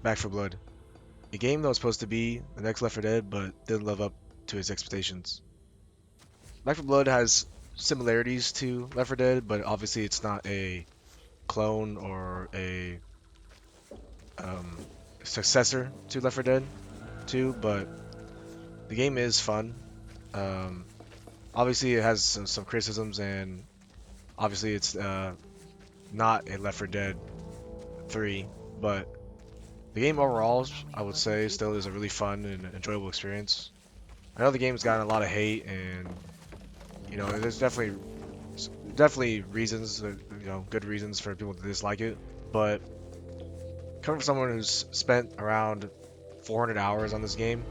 Back 4 Blood, a game that was supposed to be the next Left 4 Dead, but didn't live up to its expectations. Back 4 Blood has similarities to Left 4 Dead, but obviously it's not a clone or a um, successor to Left 4 Dead 2, but the game is fun. Um, Obviously, it has some criticisms, and obviously, it's not a Left 4 Dead 3, but the game overall, I would say, still is a really fun and enjoyable experience. I know the game's gotten a lot of hate, and there's definitely reasons, good reasons for people to dislike it. But coming from someone who's spent around 400 hours on this game,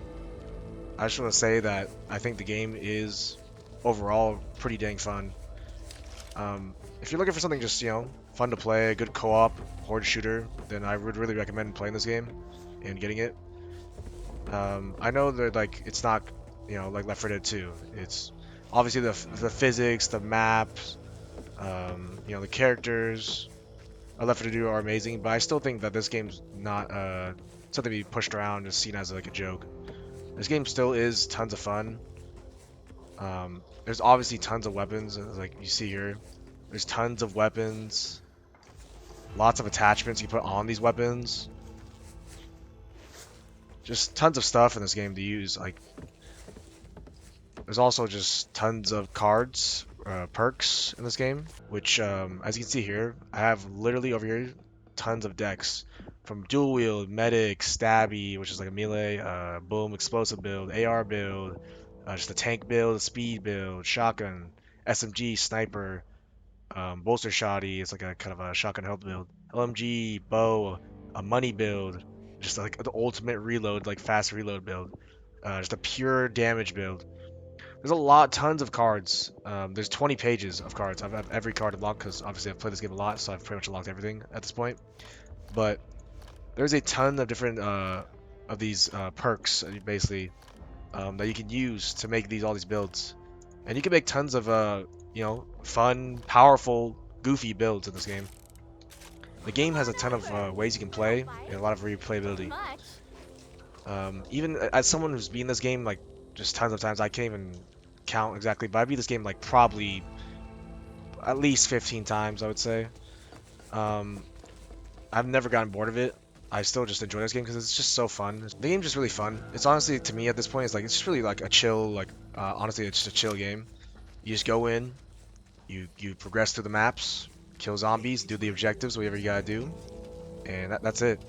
I just want to say that I think the game is overall pretty dang fun. If you're looking for something just fun to play, a good co-op horde shooter, then I would really recommend playing this game and getting it. I know that like it's not like Left 4 Dead 2. It's obviously the physics, the maps, the characters of Left 4 Dead 2 are amazing, but I still think that this game's not something to be pushed around and seen as like a joke. This game still is tons of fun. There's obviously tons of weapons, like you see here. There's tons of weapons, lots of attachments you put on these weapons. Just tons of stuff in this game to use. Like, there's also just tons of cards, perks in this game, which, as you can see here, I have literally over here tons of decks. From dual wield, medic, stabby, which is like a melee, boom, explosive build, AR build, just a tank build, speed build, shotgun, SMG, sniper, bolster shoddy. It's like a kind of a shotgun health build. LMG, bow, a money build, just like the ultimate reload, like fast reload build. Just a pure damage build. There's tons of cards. There's 20 pages of cards. I've every card unlocked because obviously I've played this game a lot, so I've pretty much unlocked everything at this point. But there's a ton of different of these perks, basically, that you can use to make all these builds, and you can make tons of fun, powerful, goofy builds in this game. The game has a ton of ways you can play and a lot of replayability. Even as someone who's beaten this game like just tons of times, I can't even count exactly, but I beat this game like probably at least 15 times, I would say. Um, I've never gotten bored of it. I still just enjoy this game because it's just so fun. The game's just really fun. It's honestly, to me at this point, it's just really like a chill, like honestly, it's just a chill game. You just go in, you progress through the maps, kill zombies, do the objectives, whatever you gotta do, and that's it.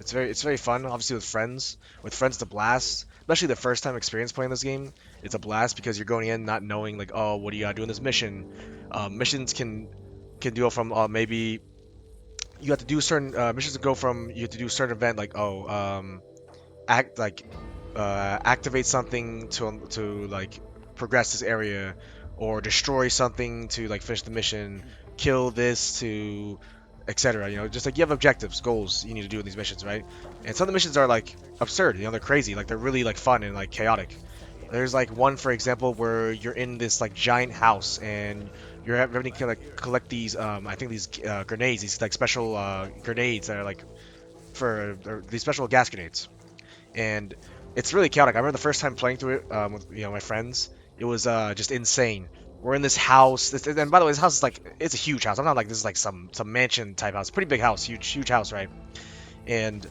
It's very fun. Obviously with friends it's a blast. Especially the first time experience playing this game, it's a blast because you're going in not knowing like, oh, what do you gotta do in this mission. Missions can do from maybe you have to do certain missions to go from you have to do a certain event like act like activate something to like progress this area, or destroy something to like finish the mission, kill this to etc. Just like you have objectives, goals you need to do in these missions, right? And some of the missions are like absurd, they're crazy, like they're really like fun and like chaotic. There's like one, for example, where you're in this like giant house and you're having to like collect these I think these grenades, these like special grenades that are like these special gas grenades, and it's really chaotic. I remember the first time playing through it with my friends. It was just insane. We're in this house. And by the way, this house is like it's a huge house. I'm not like this is like some mansion type house. Pretty big house, huge house, right? And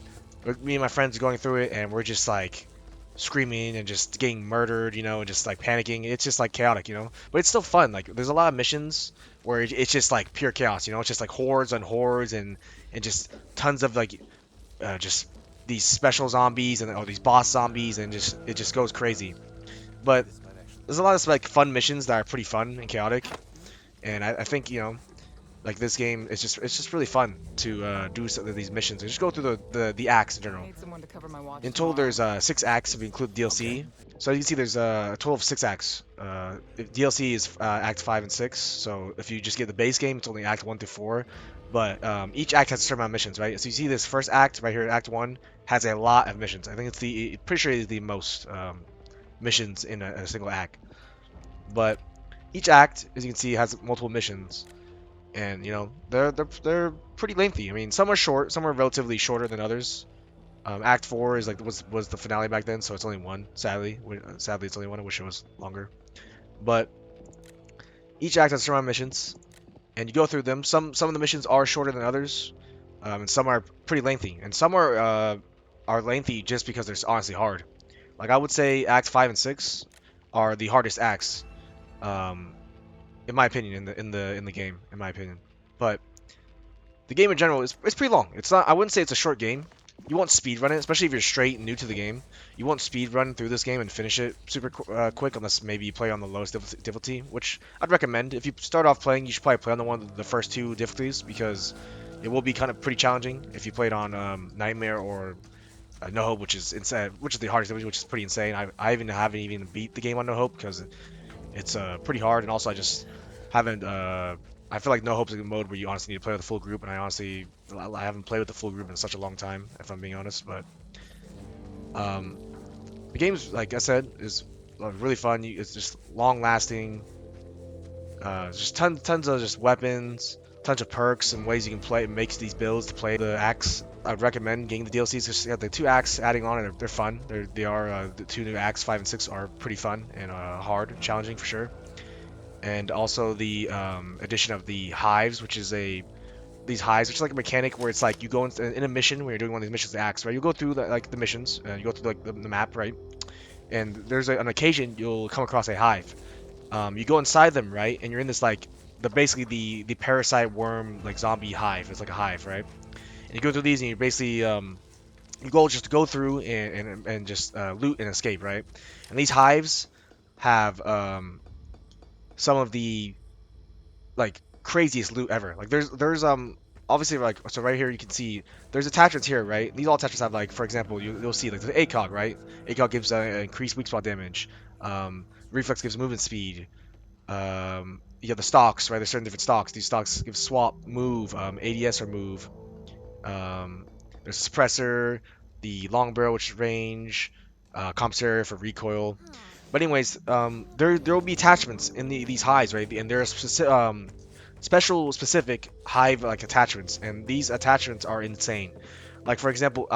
me and my friends are going through it, and we're just like screaming and just getting murdered, and just like panicking. It's just like chaotic, but it's still fun. Like there's a lot of missions where it's just like pure chaos, it's just like hordes on hordes and just tons of like just these special zombies and these boss zombies, and just it just goes crazy. But there's a lot of like fun missions that are pretty fun and chaotic, and I think like this game it's just really fun to do some of these missions and just go through the acts in general. In total, there's 6 acts if you include DLC. So as you can see, there's a total of 6 acts. DLC is Act 5 and 6. So if you just get the base game, it's only Act 1 through 4. But each act has a certain amount of missions, right? So you see this first act right here, Act 1, has a lot of missions. I think pretty sure it is the most missions in a single act. But each act, as you can see, has multiple missions, and they're pretty lengthy. I mean, some are short, some are relatively shorter than others. Act 4 is like was the finale back then, so it's only one. Sadly, sadly it's only one. I wish it was longer. But each act has certain missions, and you go through them. Some of the missions are shorter than others, and some are pretty lengthy, and some are lengthy just because they're honestly hard. Like I would say, Acts 5 and 6 are the hardest acts, um, in my opinion, in the game, in my opinion. But the game in general is it's pretty long. It's not. I wouldn't say it's a short game. You won't speed run it, especially if you're straight and new to the game. You won't speed run through this game and finish it super quick unless maybe you play on the lowest difficulty, which I'd recommend. If you start off playing, you should probably play on the first two difficulties because it will be kind of pretty challenging if you played on Nightmare or No Hope, which is insane, which is the hardest difficulty, which is pretty insane. I even haven't even beat the game on No Hope because it's pretty hard, and also I just haven't. I feel like No Hope's a mode where you honestly need to play with a full group, and I haven't played with the full group in such a long time, if I'm being honest. But um, the game's like I said is really fun. It's just long lasting. Just tons of just weapons, tons of perks and ways you can play. It makes these builds to play the acts. I'd recommend getting the DLCs. Just the two acts adding on, they're fun. The two new acts 5 and 6 are pretty fun and hard, challenging for sure. And also the addition of the hives, which is these hives, which is like a mechanic where it's like you go in a mission when you're doing one of these missions, the acts, right? You go through the missions, you go through like the map, right? And there's an occasion you'll come across a hive. You go inside them, right? And you're in this like basically the parasite worm like zombie hive. It's like a hive, right? And you go through these and you basically you go just to go through and just loot and escape, right? And these hives have some of the like craziest loot ever. Like there's obviously like so right here you can see there's attachments here, right? These all attachments have like for example you'll see like the ACOG, right? ACOG gives increased weak spot damage. Reflex gives movement speed. You have the stocks, right? There's certain different stocks. These stocks give swap, move, ADS or move. There's a suppressor, the long barrel which is range, compensator for recoil. But anyways, there will be attachments in these hives, right? And there are special specific hive like attachments, and these attachments are insane. Like for example,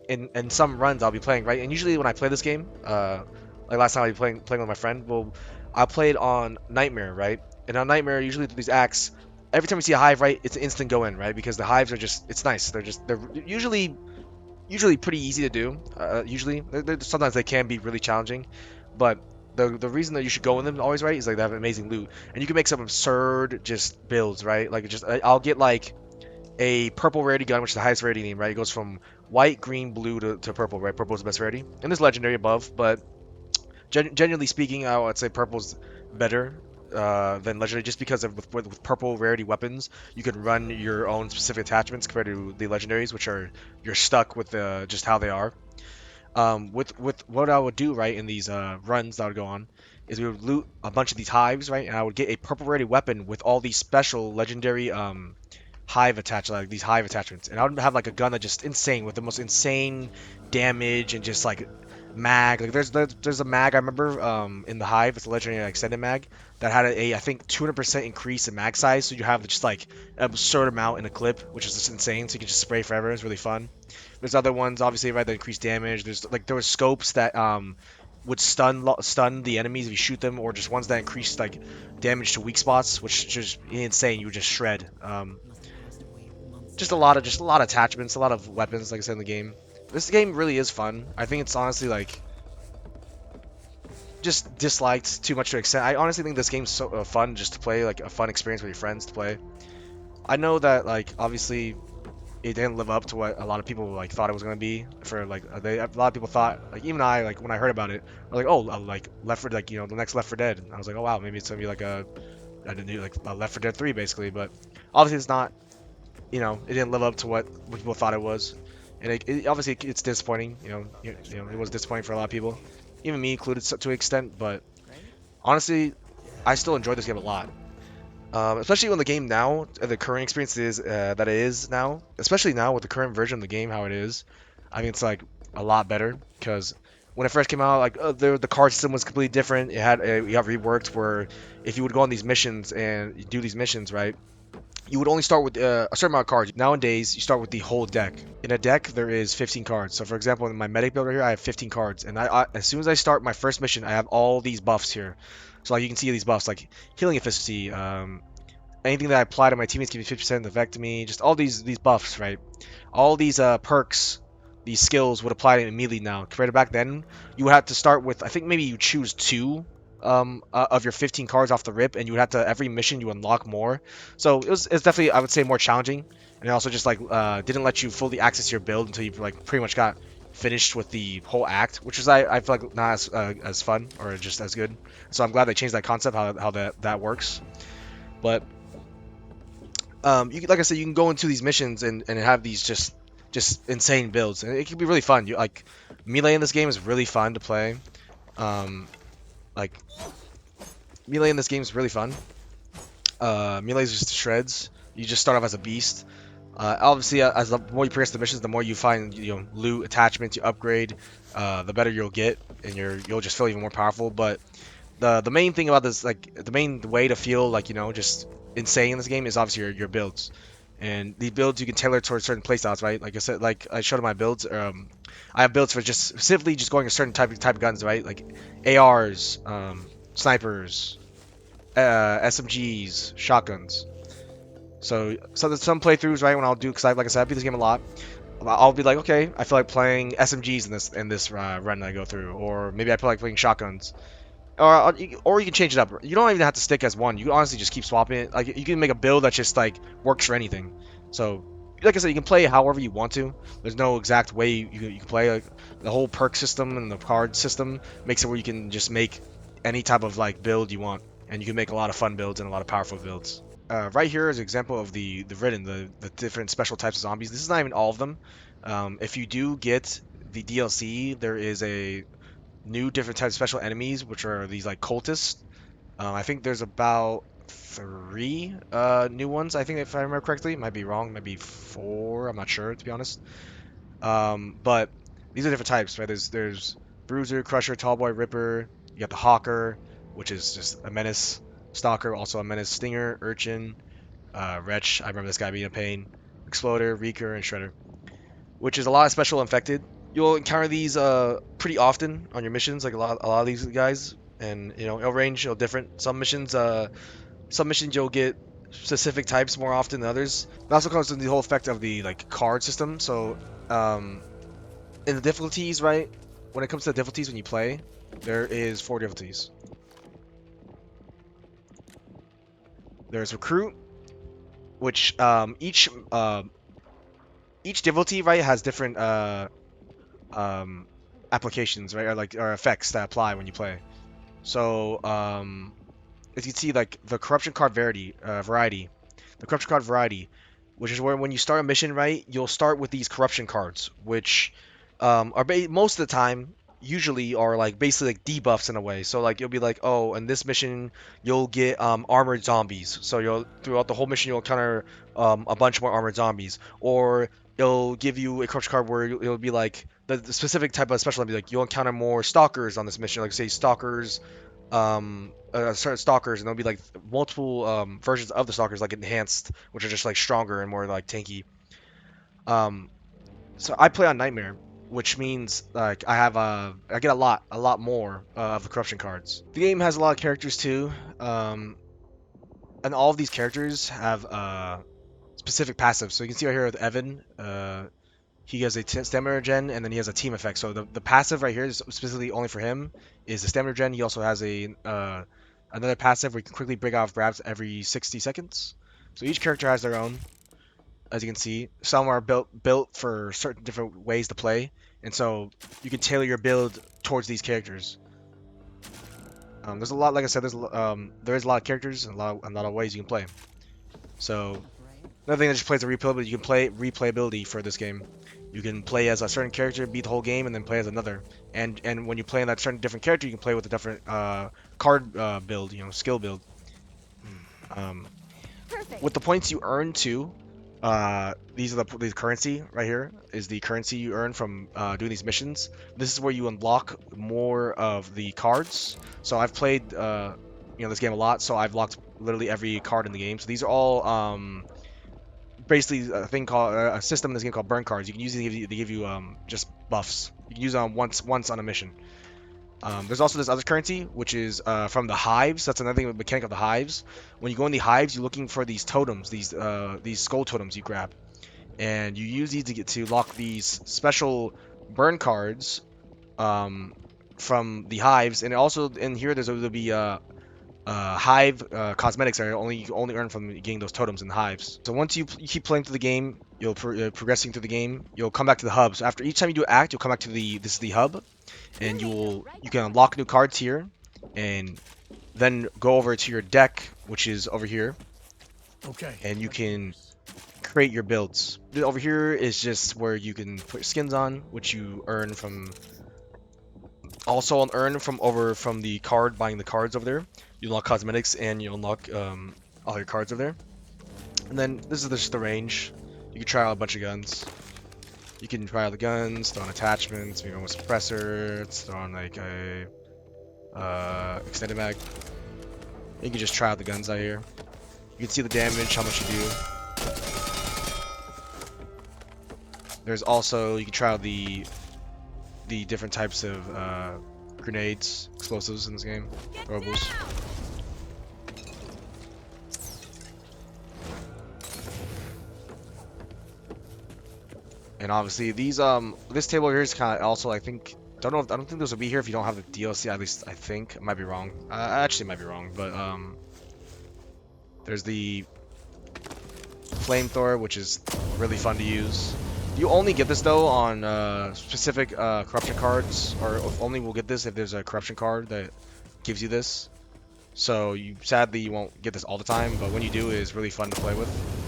in some runs I'll be playing, right? And usually when I play this game, like last time I was playing with my friend, well, I played on Nightmare, right? And on Nightmare, usually these acts, every time we see a hive, right, it's an instant go in, right? Because the hives are just, it's nice. They're usually pretty easy to do. Usually, sometimes they can be really challenging, but the reason that you should go in them always, right, is like they have amazing loot, and you can make some absurd just builds, right? Like just I'll get like a purple rarity gun, which is the highest rarity name, right? It goes from white, green, blue to purple, right? Purple is the best rarity, and there's legendary above, but generally speaking, I would say purple's better than legendary, just because with purple rarity weapons, you can run your own specific attachments compared to the legendaries, which are you're stuck with just how they are. With what I would do right in these runs that I would go on is we would loot a bunch of these hives, right, and I would get a purple rarity weapon with all these special legendary hive attached, like these hive attachments, and I would have like a gun that just insane with the most insane damage and just like mag. Like there's a mag I remember in the hive. It's a legendary extended mag that had I think 200% increase in mag size. So you have just like an absurd amount in a clip, which is just insane. So you can just spray forever. It's really fun. There's other ones obviously right that increase damage. There was scopes that would stun the enemies if you shoot them, or just ones that increase like damage to weak spots, which is just insane. You would just shred. Just a lot of attachments, a lot of weapons, like I said in the game. This game really is fun. I think it's honestly like just disliked too much to extent. I honestly think this game's so fun just to play, like a fun experience with your friends to play. I know that like obviously it didn't live up to what a lot of people like thought it was gonna be. For like a lot of people thought, like even I, like when I heard about it, I was like, oh, like Left 4, like the next Left 4 Dead. And I was like, oh wow, maybe it's gonna be like a new like a Left 4 Dead 3 basically. But obviously it's not. It didn't live up to what people thought it was, and obviously it's disappointing. It was disappointing for a lot of people, even me included to an extent. But honestly, I still enjoy this game a lot, especially when the game now, the current experience is that it is now, especially now with the current version of the game how it is. I think it's like a lot better because when it first came out, like the card system was completely different. You got reworked where if you would go on these missions and do these missions, right, you would only start with a certain amount of cards. Nowadays, you start with the whole deck. In a deck, there is 15 cards. So for example, in my medic build right here, I have 15 cards. And as soon as I start my first mission, I have all these buffs here. So like you can see these buffs, like healing efficiency, anything that I apply to my teammates gives me 50% effect to me. Just all these buffs, right? All these perks, these skills would apply immediately now. Compared to back then, you would have to start with, I think maybe you choose two of your 15 cards off the rip, and you would have to, every mission you unlock more. So it's definitely, I would say, more challenging, and it also just like didn't let you fully access your build until you like pretty much got finished with the whole act, which is I feel like not as fun or just as good. So I'm glad they changed that concept, how that works. But like I said, you can go into these missions and have these just insane builds, and it can be really fun. You like melee in this game is really fun to play. Like melee in this game is really fun. Melee is just shreds. You just start off as a beast. Obviously, as the more you progress the missions, the more you find loot attachments, you upgrade, the better you'll get, and you'll just feel even more powerful. But the main thing about this, like the main way to feel like just insane in this game is obviously your builds, and these builds you can tailor towards certain playstyles, right? Like I said, like I showed in my builds, I have builds for just specifically just going a certain type of guns, right? Like ARs, snipers, SMGs, shotguns. So there's some playthroughs, right, when I'll do, because like I said, I beat this game a lot. I'll be like, okay, I feel like playing SMGs in this run that I go through, or maybe I feel like playing shotguns. Or you can change it up. You don't even have to stick as one. You can honestly just keep swapping it. Like you can make a build that just like works for anything. So like I said, you can play however you want to. There's no exact way you can play. Like the whole perk system and the card system makes it where you can just make any type of like build you want, and you can make a lot of fun builds and a lot of powerful builds. Right here is an example of the Ridden, the different special types of zombies. This is not even all of them. If you do get the DLC, there is a new different types of special enemies, which are these like cultists. I think there's about three new ones. I think if I remember correctly, might be wrong, maybe four. I'm not sure to be honest. But these are different types, right? There's Bruiser, Crusher, Tallboy, Ripper. You got the Hawker, which is just a menace. Stalker, also a menace. Stinger, Urchin, Wretch. I remember this guy being a pain. Exploder, Reeker, and Shredder, which is a lot of special infected. You'll encounter these pretty often on your missions, like a lot of these guys, and it'll range, it'll different. Some missions you'll get specific types more often than others. It also comes with the whole effect of the like card system. So in the difficulties, right? When it comes to the difficulties when you play, there is 4 difficulties. There's recruit, which each difficulty, right, has different applications, right, or effects that apply when you play. So as you can see, like the corruption card variety, the corruption card variety, which is where when you start a mission, right, you'll start with these corruption cards, which are most of the time usually are like basically like debuffs in a way. So like you'll be like, oh, in this mission you'll get armored zombies. So you'll throughout the whole mission you'll encounter a bunch more armored zombies, or it'll give you a corruption card where it'll be like the specific type of special. It'll be like you'll encounter more stalkers on this mission, like say stalkers, certain stalkers, and there'll be like multiple versions of the stalkers, like enhanced, which are just like stronger and more like tanky. Um, so I play on Nightmare, which means like I get a lot more of the corruption cards. The game has a lot of characters too, and all of these characters have specific passives. So you can see right here with Evan, he has a stamina regen, and then he has a team effect. So the passive right here is specifically only for him is the stamina regen. He also has a another passive where you can quickly break off grabs every 60 seconds. So each character has their own. As you can see, some are built for certain different ways to play, and so you can tailor your build towards these characters. There's a lot, like I said, there is a lot of characters and a lot of ways you can play. So another thing that just plays the replayability, you can play replayability for this game. You can play as a certain character, beat the whole game, and then play as another. And when you play in that certain different character, you can play with a different card build, skill build. With the points you earn too, these are the currency right here is the currency you earn from doing these missions. This is where you unlock more of the cards. So I've played this game a lot, so I've locked literally every card in the game. So these are all basically a thing called a system in this game called burn cards. You can use it, they give you just buffs. You can use them once on a mission. There's also this other currency, which is from the hives. That's another thing, the mechanic of the hives. When you go in the hives, you're looking for these totems, these skull totems you grab, and you use these to get to lock these special burn cards from the hives. And also in here, there'll be hive cosmetics are only you can only earn from getting those totems in the hives. So once you keep playing through the game, you'll progressing through the game. You'll come back to the hub. So after each time you do act, you'll come back to this is the hub, and you can unlock new cards here, and then go over to your deck, which is over here. Okay. And you can create your builds. Over here is just where you can put your skins on, which you earn from. Also earn from the card buying the cards over there. You unlock cosmetics and you unlock all your cards over there. And then this is just the range. You can try out a bunch of guns. You can try out the guns, throw on attachments, maybe almost suppressor, throw on like a extended mag. You can just try out the guns out here. You can see the damage, how much you do. There's also, you can try out the different types of grenades, explosives in this game, throwables. And obviously these this table here is kind of also I don't think this will be here if you don't have the DLC. At least I think. I might be wrong. I actually might be wrong, but there's the flamethrower, which is really fun to use. You only get this though on specific corruption cards, or only will get this if there's a corruption card that gives you this. So sadly you won't get this all the time, but when you do, it's really fun to play with.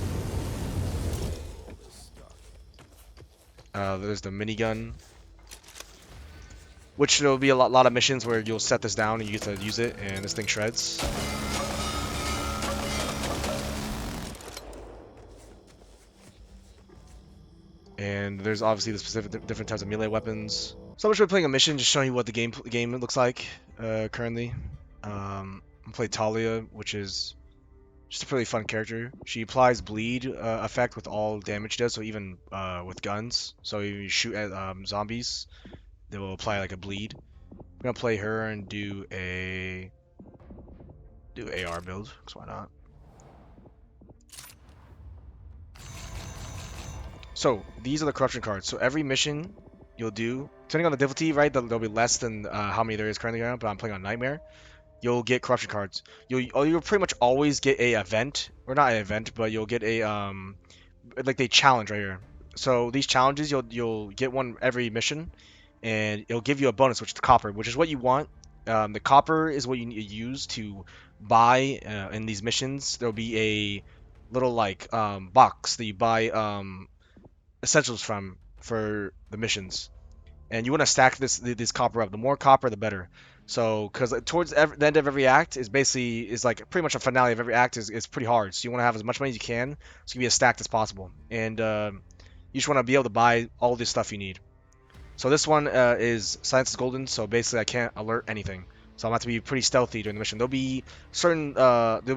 There's the minigun, which there'll be a lot of missions where you'll set this down and you get to use it, and this thing shreds. And there's obviously the specific different types of melee weapons. So I'm just playing a mission, just showing you what the game looks like currently. I'm playing Talia, which is just a pretty fun character. She applies bleed effect with all damage she does, so even with guns. So you shoot at zombies, they will apply like a bleed. I'm gonna play her and do AR build, cause why not? So these are the corruption cards. So every mission you'll do, depending on the difficulty, right, there'll be less than how many there is currently around, but I'm playing on Nightmare. You'll get corruption cards. You'll pretty much always get a event, or not an event, but you'll get a like they challenge right here. So these challenges, you'll get one every mission, and it'll give you a bonus, which is the copper, which is what you want. The copper is what you need to use to buy in these missions. There'll be a little like box that you buy essentials from for the missions, and you want to stack this copper up. The more copper, the better. So, because towards the end of every act is like pretty much a finale of every act is pretty hard. So you want to have as much money as you can, so you can be as stacked as possible, and you just want to be able to buy all this stuff you need. So this one is Silence is Golden. So basically, I can't alert anything. So I'm gonna have to be pretty stealthy during the mission. There'll be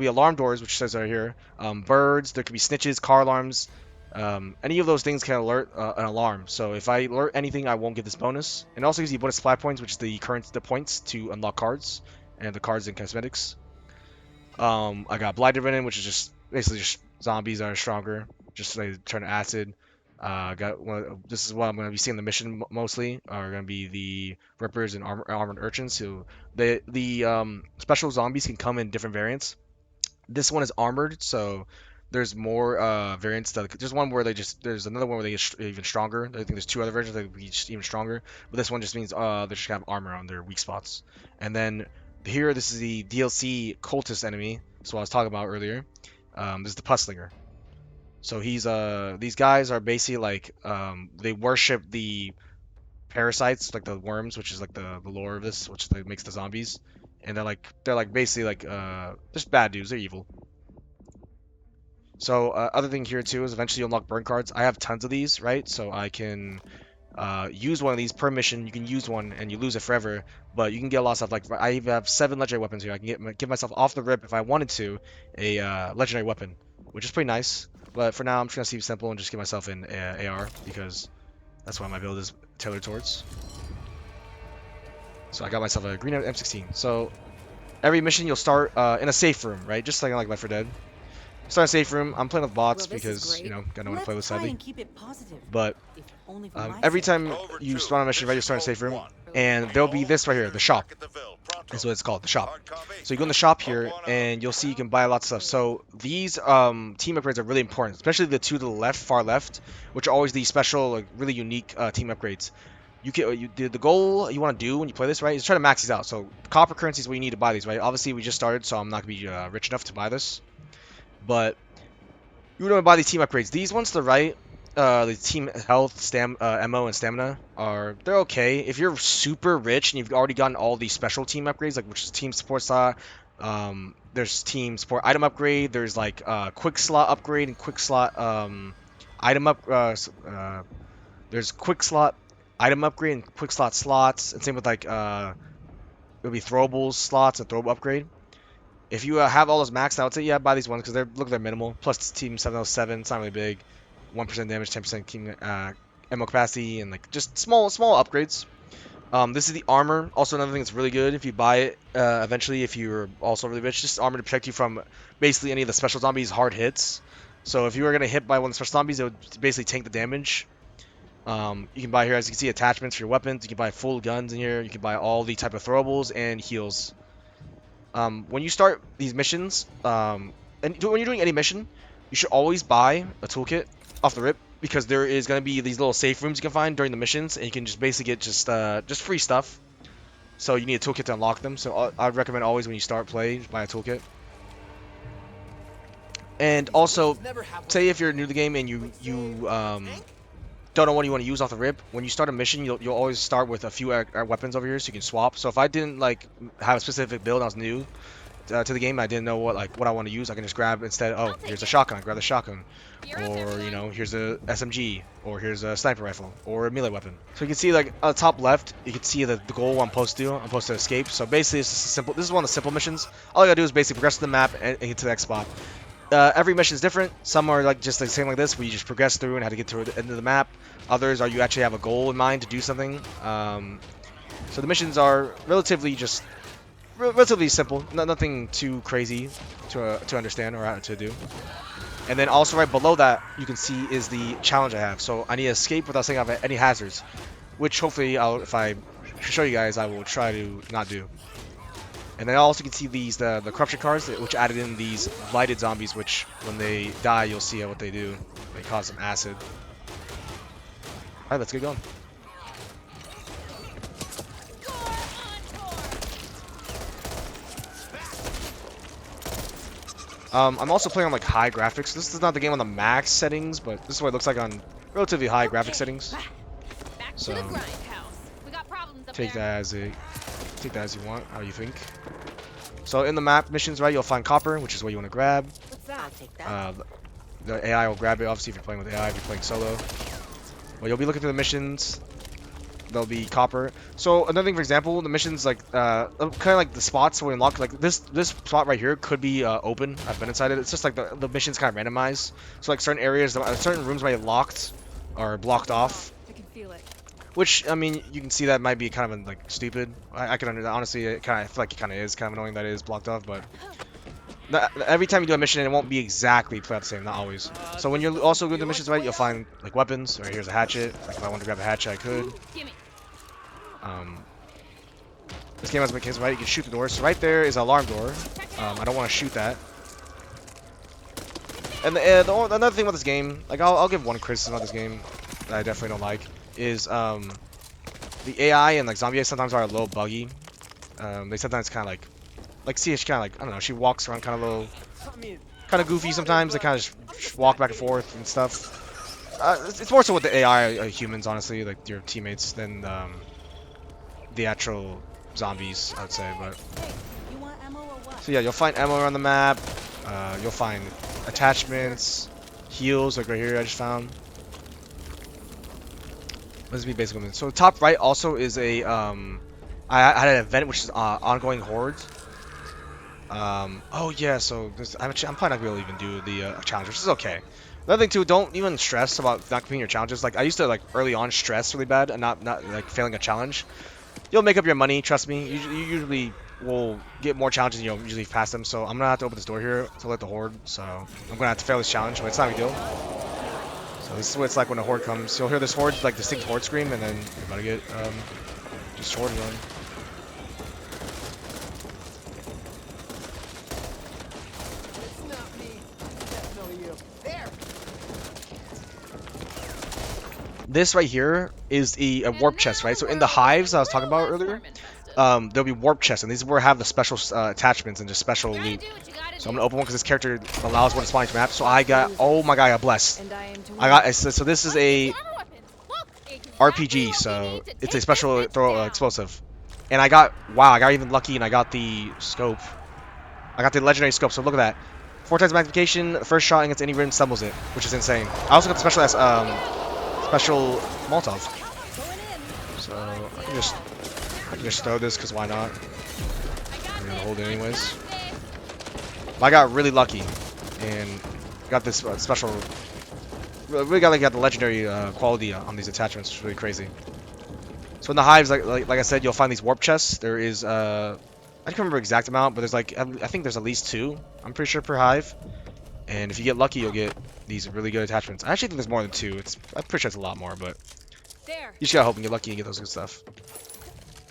alarm doors, which says right here. Birds. There could be snitches, car alarms. Any of those things can alert an alarm. So if I alert anything, I won't get this bonus. And it also gives you bonus supply points, which is the points to unlock cards and the cards and cosmetics. I got Blighted Venom, which is just basically just zombies that are stronger, just like turn to acid. This is what I'm gonna be seeing in the mission mostly are gonna be the Rippers and armored urchins. So the special zombies can come in different variants. This one is armored, so there's more variants. There's one where there's another one where they get even stronger. I think there's two other versions that be just even stronger. But this one just means they just have armor on their weak spots. And then here, this is the DLC cultist enemy. So I was talking about earlier. This is the Pusslinger. So these guys are basically like they worship the parasites, like the worms, which is like the lore of this, which like, makes the zombies. And they're like basically like just bad dudes. They're evil. So other thing here too is eventually you unlock burn cards. I have tons of these, right? So I can use one of these per mission. You can use one and you lose it forever, but you can get a lot of stuff. Like I even have 7 legendary weapons here. I can give myself off the rip if I wanted to a legendary weapon, which is pretty nice. But for now, I'm just gonna keep it simple and just get myself in AR because that's what my build is tailored towards. So I got myself a green M16. So every mission you'll start in a safe room, right? Just like Left 4 Dead. Start a safe room. I'm playing with bots because, you know, gotta know when to play with sadly. But every time you spawn a mission, right, you start a safe room, and there'll be this right here, the shop. That's what it's called, the shop. So you go in the shop here, and you'll see you can buy a lot of stuff. So these team upgrades are really important, especially the two to the left, far left, which are always the special, like, really unique team upgrades. The goal you want to do when you play this, right, is try to max these out. So copper currency is what you need to buy these, right? Obviously, we just started, so I'm not gonna be rich enough to buy this. But you would want to buy these team upgrades. These ones to the right, the team health, ammo, and stamina they're okay. If you're super rich and you've already gotten all these special team upgrades, like which is team support slot, there's team support item upgrade, there's like quick slot upgrade and quick slot item up. There's quick slot item upgrade and quick slot slots, and same with like it'll be throwables slots and throwable upgrade. If you have all those maxed out, yeah, buy these ones because they're minimal. Plus team 707, it's not really big. 1% damage, 10% team ammo capacity, and like just small upgrades. This is the armor. Also another thing that's really good if you buy it eventually. If you're also really rich, just armor to protect you from basically any of the special zombies' hard hits. So if you were gonna hit by one of the special zombies, it would basically tank the damage. You can buy here, as you can see, attachments for your weapons. You can buy full guns in here. You can buy all the type of throwables and heals. When you start these missions, and when you're doing any mission, you should always buy a toolkit off the rip because there is going to be these little safe rooms you can find during the missions, and you can just basically get just free stuff. So you need a toolkit to unlock them. So I'd recommend always when you start play, buy a toolkit. And also, say if you're new to the game and you don't know what you want to use off the rip, when you start a mission, you'll always start with a few weapons over here so you can swap. So if I didn't like have a specific build, I was new to the game, I didn't know what I want to use, I can just grab instead. Oh, here's a shotgun, I grab the shotgun, or you know, here's a SMG, or here's a sniper rifle, or a melee weapon. So you can see like on the top left, you can see the goal I'm supposed to do. I'm supposed to escape. So basically, it's just simple. This is one of the simple missions. All you gotta do is basically progress to the map and get to the next spot. Every mission is different. Some are like just the same like this, where you just progress through and how to get to the end of the map. Others are you actually have a goal in mind to do something. So the missions are relatively simple, nothing too crazy to understand or to do. And then also right below that, you can see is the challenge I have. So I need to escape without setting off any hazards, which hopefully if I show you guys, I will try to not do. And then also you can see these the corruption cards, which added in these blighted zombies, which when they die, you'll see what they do. They cause some acid. All right, let's get going. I'm also playing on like high graphics. This is not the game on the max settings, but this is what it looks like on relatively high graphic settings. So take that as you want, how you think. So in the map missions, right, you'll find copper, which is what you want to grab. The AI will grab it, obviously, if you're playing with AI, if you're playing solo. Well, you'll be looking through the missions. There'll be copper. So another thing, for example, the missions like kind of like the spots where we unlock, like this spot right here could be open. I've been inside it. It's just like the missions kind of randomized. So like certain areas, certain rooms might be locked or blocked off. I can feel it. Which, I mean, you can see that might be kind of like stupid. I can honestly, I feel like it kind of is kind of annoying that it is blocked off, but every time you do a mission, it won't be exactly played out the same, not always. So when you're also doing the missions, right, you'll find like weapons. Or here's a hatchet. Like if I wanted to grab a hatchet, I could. This game has mechanics, right? You can shoot the door. So right there is an alarm door. I don't want to shoot that. And another thing about this game, like I'll give one criticism about this game that I definitely don't like, is the AI and like zombie AI sometimes are a little buggy. They sometimes kind of like CH kind of like, I don't know, she walks around kind of kind of goofy sometimes. They kind of just walk back and forth and stuff. It's more so with the AI humans, honestly, like your teammates, than the actual zombies, I would say. But so yeah, you'll find ammo around the map. You'll find attachments, heals, like right here I just found. Let's be basic. So top right also is a I had an event which is ongoing hordes. Oh yeah, so I'm probably not gonna be able to even do the challenge, which is okay. Another thing too, don't even stress about not completing your challenges. Like I used to like early on stress really bad and not like failing a challenge. You'll make up your money, trust me. You usually will get more challenges and you'll usually pass them. So I'm gonna have to open this door here to let the horde. So I'm gonna have to fail this challenge, but it's not a big deal. So this is what it's like when a horde comes. You'll hear this horde, like distinct horde scream, and then you're about to get just horde run. This right here is a warp chest, right? So in the hives I was talking about earlier, there'll be warp chests, and these is where I have the special attachments and just special loot. So I'm gonna open one because this character allows one to spawn each map. So I got, oh my god, I got blessed. I got, so this is a RPG, so it's a special throw explosive. And I got, wow, I got even lucky and I got the scope. I got the legendary scope, so look at that. 4 times magnification, first shot against any rim stumbles it, which is insane. I also got the special special Molotov. So I can just throw this because why not? I'm gonna hold it anyways. But I got really lucky and got this special. Really got the legendary quality on these attachments, which is really crazy. So in the hives, like I said, you'll find these warp chests. There is I can't remember the exact amount, but there's like I think there's at least 2. I'm pretty sure per hive. And if you get lucky, you'll get these really good attachments. I actually think there's more than 2. I'm pretty sure it's a lot more, but you just gotta hope and get lucky and get those good stuff.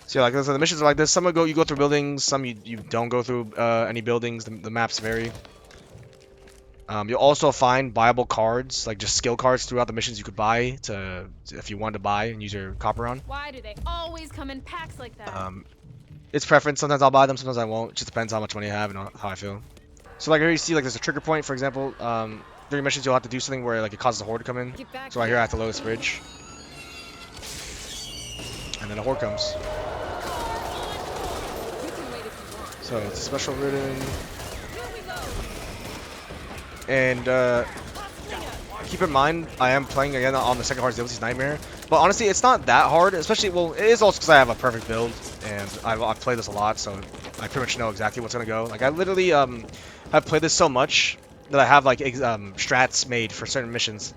So yeah, like so the missions are like this. Some you go through buildings. Some you don't go through any buildings. The maps vary. You'll also find buyable cards, like just skill cards throughout the missions you could buy if you wanted to buy and use your copper on. Why do they always come in packs like that? It's preference. Sometimes I'll buy them, sometimes I won't. It just depends how much money I have and how I feel. So like here you see like there's a trigger point, for example. During missions you'll have to do something where like it causes a horde to come in. So right here I have to load this bridge. And then a horde comes. So it's a special ridden. And keep in mind, I am playing again on the second hardest difficulty, Nightmare. But honestly, it's not that hard, especially, well, it is also because I have a perfect build, and I've played this a lot, so I pretty much know exactly what's going to go. Like, I literally have played this so much that I have, like, strats made for certain missions.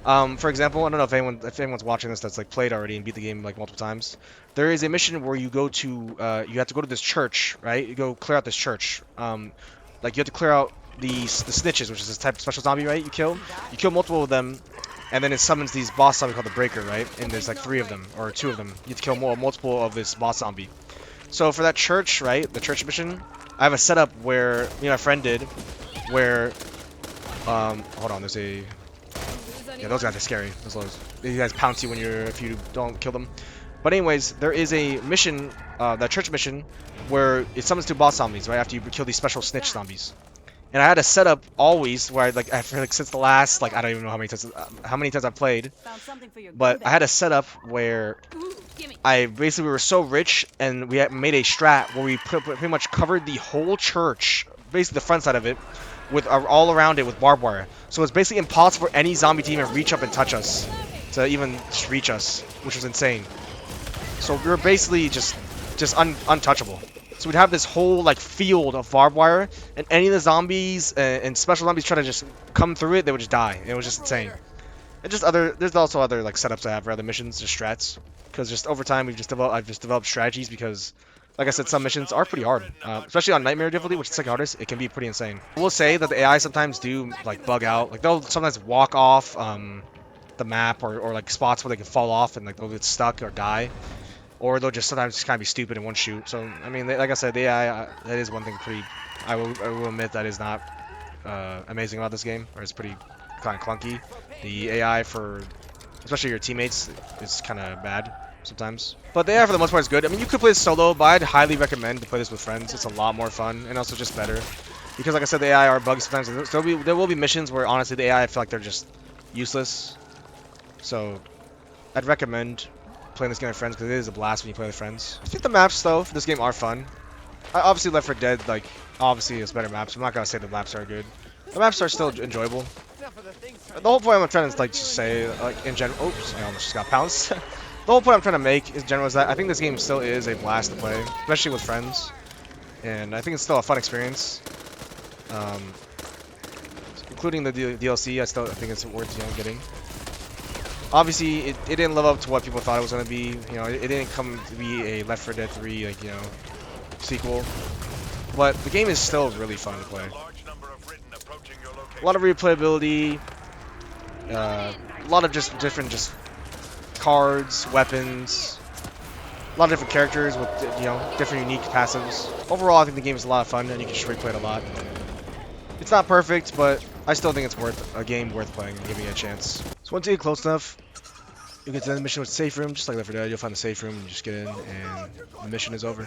For example, I don't know if anyone's watching this that's, like, played already and beat the game, like, multiple times. There is a mission where you go to, you have to go to this church, right? You go clear out this church. Like, you have to clear out the snitches, which is this type of special zombie, right? You kill multiple of them, and then it summons these boss zombie called the Breaker, right? And there's like 3 of them or 2 of them. You have to kill multiple of this boss zombie. So for that church, right, the church mission, I have a setup where me and my friend did, where hold on, there's a those guys are scary. These guys pounce you if you don't kill them. But anyways, there is a mission, that church mission, where it summons 2 boss zombies, right? After you kill these special snitch zombies. And I had a setup always where since the last, like, I don't even know how many times I've played, but I had a setup where we were so rich and we had made a strat where we pretty much covered the whole church, basically the front side of it, with all around it with barbed wire. So it's basically impossible for any zombie to even reach up and touch us, to even reach us, which was insane. So we were basically just untouchable. So we'd have this whole like field of barbed wire, and any of the zombies and special zombies try to just come through it, they would just die. It was just insane. And there's also other like setups I have for other missions, just strats. Because just over time I've just developed strategies because, like I said, some missions are pretty hard, especially on Nightmare difficulty, which is second hardest. It can be pretty insane. I will say that the AI sometimes do like bug out. Like they'll sometimes walk off the map or like spots where they can fall off and like they'll get stuck or die. Or they'll just sometimes just kind of be stupid and won't shoot. So, I mean, like I said, the AI, that is one thing I will admit that is not amazing about this game. Or it's pretty kind of clunky. The AI for, especially your teammates, is kind of bad sometimes. But the AI for the most part is good. I mean, you could play this solo, but I'd highly recommend to play this with friends. It's a lot more fun and also just better. Because like I said, the AI are bugs sometimes. There will be missions where honestly the AI, I feel like they're just useless. So, I'd recommend playing this game with friends because it is a blast when you play with friends. I think the maps though for this game are fun. Obviously Left 4 Dead obviously is better maps. I'm not gonna say the maps are good. The maps are still enjoyable. The whole point I'm trying to just say in general. Oops, I almost just got pounced. The whole point I'm trying to make in general is that I think this game still is a blast to play, especially with friends, and I think it's still a fun experience. including the DLC, I think it's worth getting. Obviously, it didn't live up to what people thought it was gonna be. You know, it didn't come to be a Left 4 Dead 3 like sequel, but the game is still really fun to play. A lot of replayability, a lot of just different cards, weapons, a lot of different characters with different unique passives. Overall, I think the game is a lot of fun, and you can just replay it a lot. It's not perfect, but I still think it's a game worth playing and giving it a chance. So once you get close enough, you get to the mission with the safe room, just like Left 4 Dead. You'll find the safe room, and you just get in, and the mission is over.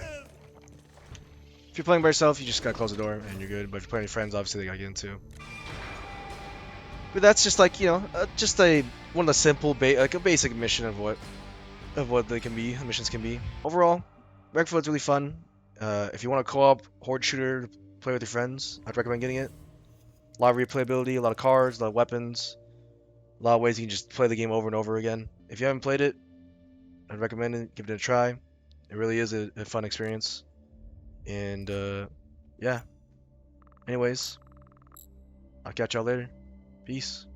If you're playing by yourself, you just gotta close the door, and you're good. But if you're playing with friends, obviously they gotta get in too. But that's just like just one of the simple, like a basic mission of what they can be, missions can be. Overall, Wreckfield's really fun. If you want a co-op horde shooter to play with your friends, I'd recommend getting it. A lot of replayability, a lot of cards, a lot of weapons, a lot of ways you can just play the game over and over again. If you haven't played it, I'd recommend it. Give it a try. It really is a fun experience. And yeah. Anyways, I'll catch y'all later. Peace.